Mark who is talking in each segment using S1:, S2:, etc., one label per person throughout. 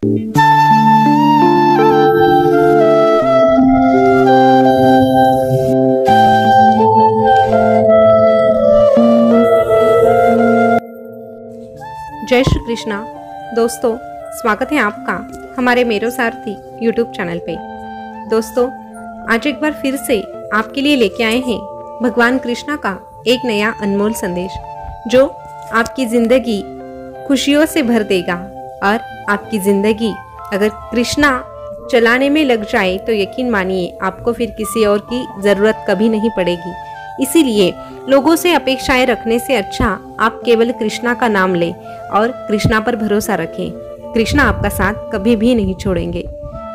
S1: जय श्री कृष्णा। दोस्तों, स्वागत है आपका हमारे मेरो सारथी यूट्यूब चैनल पे। दोस्तों, आज एक बार फिर से आपके लिए लेके आए हैं भगवान कृष्णा का एक नया अनमोल संदेश, जो आपकी ज़िंदगी खुशियों से भर देगा। और आपकी ज़िंदगी अगर कृष्णा चलाने में लग जाए तो यकीन मानिए आपको फिर किसी और की ज़रूरत कभी नहीं पड़ेगी। इसीलिए लोगों से अपेक्षाएं रखने से अच्छा आप केवल कृष्णा का नाम लें और कृष्णा पर भरोसा रखें। कृष्णा आपका साथ कभी भी नहीं छोड़ेंगे।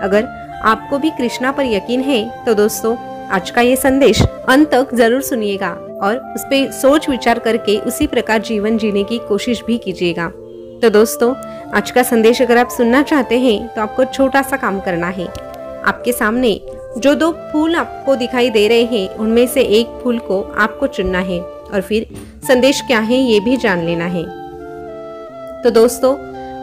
S1: अगर आपको भी कृष्णा पर यकीन है तो दोस्तों, आज का ये संदेश अंत तक जरूर सुनिएगा और उस पर सोच विचार करके उसी प्रकार जीवन जीने की कोशिश भी कीजिएगा। तो दोस्तों, आज का संदेश अगर आप सुनना चाहते हैं तो आपको छोटा सा काम करना है। आपके सामने जो दो फूल आपको दिखाई दे रहे हैं, उनमें से एक फूल को आपको चुनना है और फिर संदेश क्या है ये भी जान लेना है। तो दोस्तों,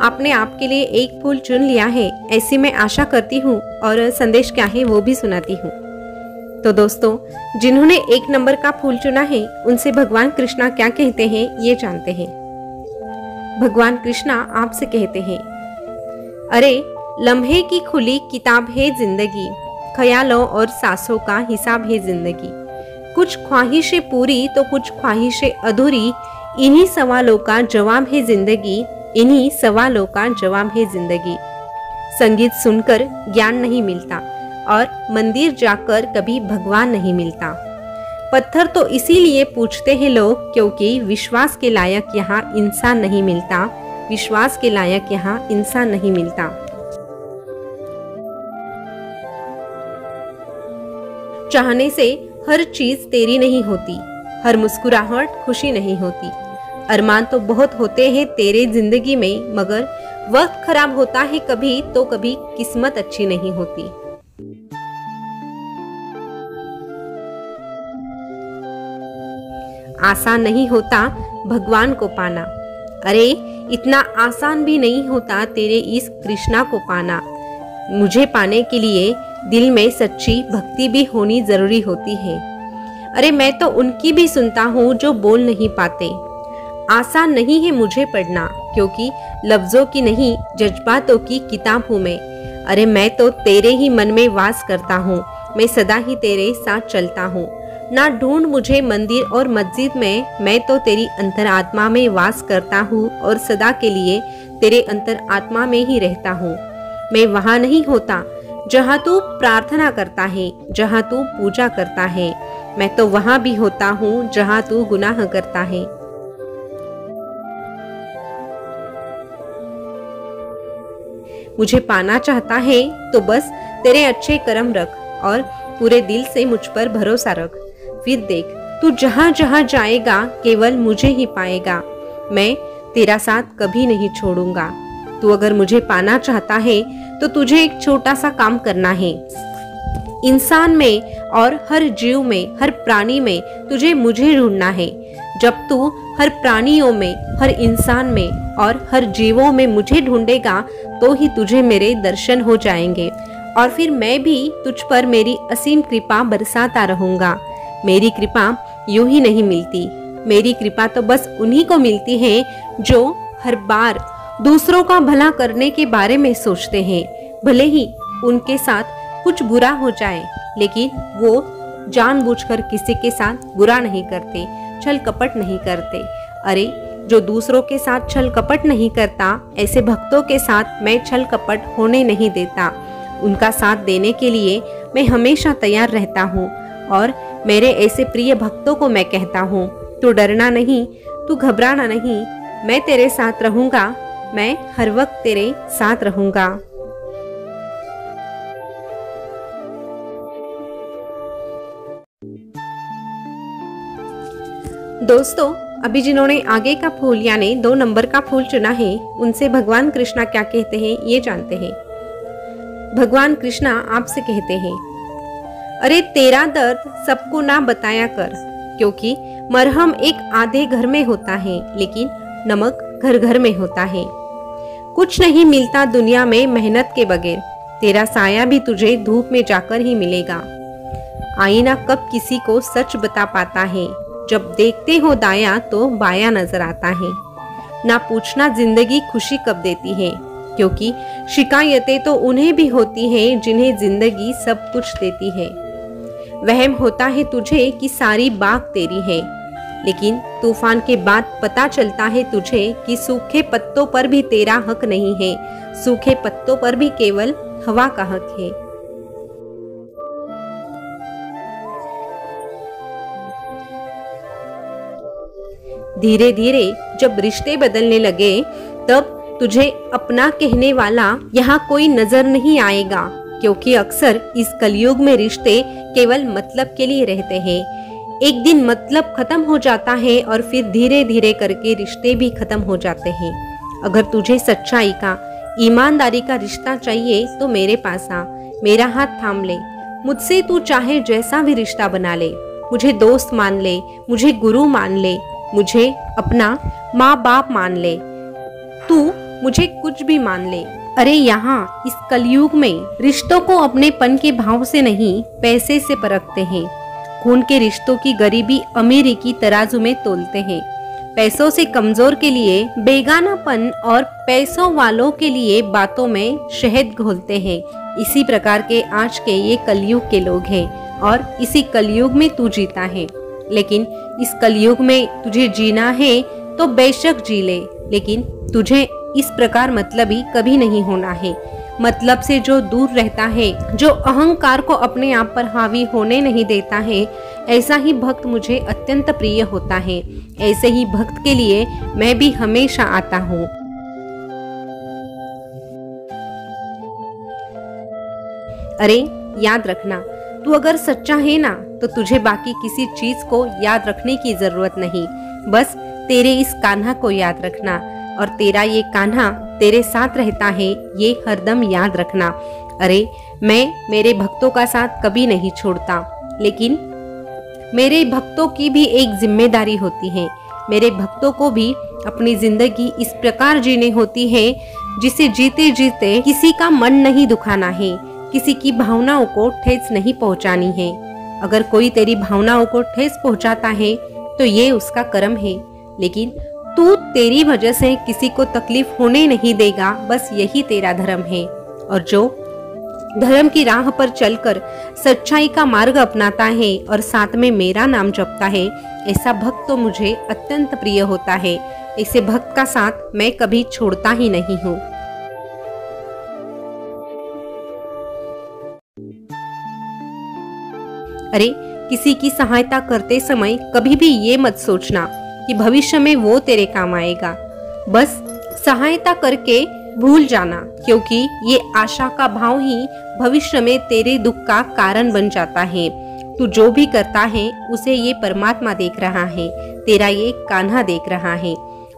S1: आपने आपके लिए एक फूल चुन लिया है, ऐसी मैं आशा करती हूँ, और संदेश क्या है वो भी सुनाती हूँ। तो दोस्तों, जिन्होंने एक नंबर का फूल चुना है उनसे भगवान कृष्णा क्या कहते हैं ये जानते हैं। भगवान कृष्णा आपसे कहते हैं, अरे लम्हे की खुली किताब है जिंदगी, ख्यालों और सांसों का हिसाब है जिंदगी। कुछ ख्वाहिशें पूरी तो कुछ ख्वाहिशें अधूरी, इन्हीं सवालों का जवाब है जिंदगी, इन्हीं सवालों का जवाब है जिंदगी। संगीत सुनकर ज्ञान नहीं मिलता और मंदिर जाकर कभी भगवान नहीं मिलता। पत्थर तो इसीलिए पूछते हैं लोग क्योंकि विश्वास के लायक यहाँ इंसान नहीं मिलता, विश्वास के लायक यहाँ इंसान नहीं मिलता। चाहने से हर चीज तेरी नहीं होती, हर मुस्कुराहट खुशी नहीं होती। अरमान तो बहुत होते हैं तेरे जिंदगी में, मगर वक्त खराब होता है कभी तो कभी किस्मत अच्छी नहीं होती। आसान नहीं होता भगवान को पाना, अरे इतना आसान भी नहीं होता तेरे इस कृष्णा को पाना। मुझे पाने के लिए दिल में सच्ची भक्ति भी होनी जरूरी होती है। अरे मैं तो उनकी भी सुनता हूँ जो बोल नहीं पाते। आसान नहीं है मुझे पढ़ना, क्योंकि लफ्जों की नहीं जज्बातों की किताब हूँ मैं। अरे मैं तो तेरे ही मन में वास करता हूँ, मैं सदा ही तेरे साथ चलता हूँ। ना ढूंढ मुझे मंदिर और मस्जिद में, मैं तो तेरी अंतरात्मा में वास करता हूँ और सदा के लिए तेरे अंतरात्मा में ही रहता हूँ। मैं वहाँ नहीं होता जहाँ तू प्रार्थना करता है, जहाँ तू पूजा करता है। मैं तो वहाँ भी होता हूँ जहाँ तू गुनाह करता है। मुझे पाना चाहता है तो बस तेरे अच्छे कर्म रख और पूरे दिल से मुझ पर भरोसा रख। फिर देख, तू जहाँ जहाँ जाएगा केवल मुझे ही पाएगा। मैं तेरा साथ कभी नहीं छोड़ूंगा। तू अगर मुझे पाना चाहता है तो तुझे एक छोटा सा काम करना है। इंसान में और हर जीव में, हर प्राणी में तुझे मुझे ढूंढना है। जब तू हर प्राणियों में, हर इंसान में और हर जीवों में मुझे ढूंढेगा तो ही तुझे मेरे दर्शन हो जाएंगे और फिर मैं भी तुझ पर मेरी असीम कृपा बरसाता रहूंगा। मेरी कृपा यूं ही नहीं मिलती, मेरी कृपा तो बस उन्हीं को मिलती है जो हर बार दूसरों का भला करने के बारे में सोचते हैं। भले ही उनके साथ कुछ बुरा हो जाए, लेकिन वो जानबूझकर किसी के साथ बुरा नहीं करते, छल कपट नहीं करते। अरे जो दूसरों के साथ छल कपट नहीं करता, ऐसे भक्तों के साथ मैं छल कपट होने नहीं देता। उनका साथ देने के लिए मैं हमेशा तैयार रहता हूँ और मेरे ऐसे प्रिय भक्तों को मैं कहता हूँ, तू डरना नहीं, तू घबराना नहीं, मैं तेरे साथ रहूंगा, मैं हर वक्त तेरे साथ रहूंगा। दोस्तों, अभी जिन्होंने आगे का फूल यानी 2 नंबर का फूल चुना है, उनसे भगवान कृष्णा क्या कहते हैं ये जानते हैं। भगवान कृष्णा आपसे कहते हैं, अरे तेरा दर्द सबको ना बताया कर, क्योंकि मरहम एक आधे घर में होता है लेकिन नमक घर घर में होता है। कुछ नहीं मिलता दुनिया में मेहनत के बगैर, तेरा साया भी तुझे धूप में जाकर ही मिलेगा। आईना कब किसी को सच बता पाता है, जब देखते हो दाया तो बाया नजर आता है। ना पूछना जिंदगी खुशी कब देती है, क्योंकि शिकायतें तो उन्हें भी होती हैं जिन्हें जिंदगी सब कुछ देती है। वहम होता है तुझे कि सारी बाग तेरी है, लेकिन तूफान के बाद पता चलता है तुझे कि सूखे पत्तों पर भी तेरा हक नहीं है, सूखे पत्तों पर भी केवल हवा का हक है। धीरे धीरे जब रिश्ते बदलने लगे, तब तुझे अपना कहने वाला यहाँ कोई नजर नहीं आएगा, क्योंकि अक्सर इस कलयुग में रिश्ते केवल मतलब के लिए रहते हैं। एक दिन मतलब खत्म हो जाता है और फिर धीरे धीरे करके रिश्ते भी खत्म हो जाते हैं। अगर तुझे सच्चाई का, ईमानदारी का रिश्ता चाहिए तो मेरे पास आ, मेरा हाथ थाम ले। मुझसे तू चाहे जैसा भी रिश्ता बना ले, मुझे दोस्त मान ले, मुझे गुरु मान ले, मुझे अपना माँ बाप मान ले, तू मुझे कुछ भी मान ले। अरे यहाँ इस कलयुग में रिश्तों को अपनेपन के भाव से नहीं, पैसे से परखते हैं। खून के रिश्तों की गरीबी अमीरी की तराजू में तोलते हैं। पैसों से कमजोर के लिए बेगानापन और पैसों वालों के लिए बातों में शहद घोलते हैं। इसी प्रकार के आज के ये कलयुग के लोग हैं और इसी कलयुग में तू जीता है। लेकिन इस कलयुग में तुझे जीना है तो बेशक जी ले, लेकिन तुझे इस प्रकार मतलबी कभी नहीं होना है। मतलब से जो दूर रहता है, जो अहंकार को अपने आप पर हावी होने नहीं देता है, ऐसा ही भक्त मुझे अत्यंत प्रिय होता है। ऐसे ही भक्त के लिए मैं भी हमेशा आता हूँ। अरे याद रखना, तू अगर सच्चा है ना, तो तुझे बाकी किसी चीज को याद रखने की जरूरत नहीं। बस तेरे इस कान्हा को याद रखना, और तेरा ये कान्हा तेरे साथ रहता है, ये हरदम याद रखना। अरे मैं मेरे भक्तों का साथ कभी नहीं छोड़ता, लेकिन मेरे भक्तों की भी एक जिम्मेदारी होती है। मेरे भक्तों को भी अपनी जिंदगी इस प्रकार जीने होती है जिसे जीते जीते किसी का मन नहीं दुखाना है, किसी की भावनाओं को ठेस नहीं पहुंचानी है। अगर कोई तेरी भावनाओं को ठेस पहुंचाता है तो ये उसका कर्म है, लेकिन तू तेरी वजह से किसी को तकलीफ होने नहीं देगा, बस यही तेरा धर्म है। और जो धर्म की राह पर चलकर सच्चाई का मार्ग अपनाता है और साथ में मेरा नाम जपता है, ऐसा भक्त तो मुझे अत्यंत प्रिय होता है। ऐसे भक्त का साथ मैं कभी छोड़ता ही नहीं हूँ। अरे किसी की सहायता करते समय कभी भी ये मत सोचना कि भविष्य में वो तेरे काम आएगा। बस सहायता करके भूल जाना, क्योंकि ये आशा का भाव ही भविष्य में तेरे दुख का कारण बन जाता है। तू जो भी करता है उसे ये परमात्मा देख रहा है, तेरा ये कान्हा देख रहा है।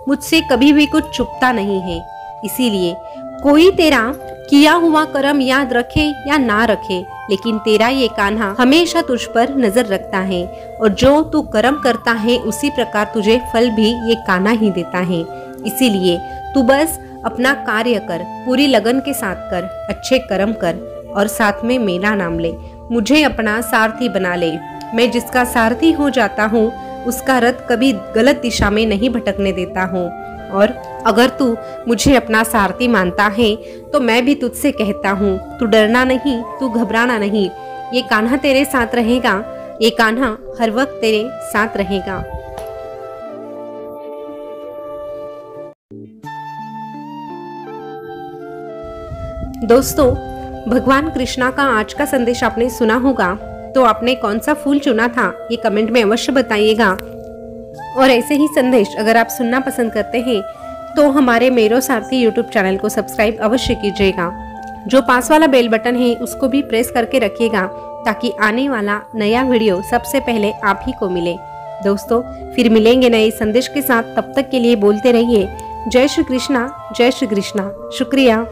S1: मुझसे कभी भी कुछ छुपता नहीं है, इसीलिए कोई तेरा किया हुआ कर्म याद रखे या ना रखे, लेकिन तेरा ये कान्हा हमेशा तुझ पर नजर रखता है, और जो तू कर्म करता है उसी प्रकार तुझे फल भी ये कान्हा ही देता है। इसीलिए तू बस अपना कार्य कर, पूरी लगन के साथ कर, अच्छे कर्म कर और साथ में मेरा नाम ले, मुझे अपना सारथी बना ले। मैं जिसका सारथी हो जाता हूँ उसका रथ कभी गलत दिशा में नहीं भटकने देता हूँ। और अगर तू मुझे अपना सारथी मानता है तो मैं भी तुझसे कहता हूँ, तू डरना नहीं, तू घबराना नहीं। ये कान्हा तेरे साथ रहेगा, ये कान्हा हर वक्त तेरे साथ रहेगा। दोस्तों, भगवान कृष्णा का आज का संदेश आपने सुना होगा, तो आपने कौन सा फूल चुना था ये कमेंट में अवश्य बताइएगा। और ऐसे ही संदेश अगर आप सुनना पसंद करते हैं तो हमारे मेरो सारथी यूट्यूब चैनल को सब्सक्राइब अवश्य कीजिएगा। जो पास वाला बेल बटन है उसको भी प्रेस करके रखिएगा, ताकि आने वाला नया वीडियो सबसे पहले आप ही को मिले। दोस्तों, फिर मिलेंगे नए संदेश के साथ, तब तक के लिए बोलते रहिए जय श्री कृष्णा, जय श्री कृष्णा। शुक्रिया।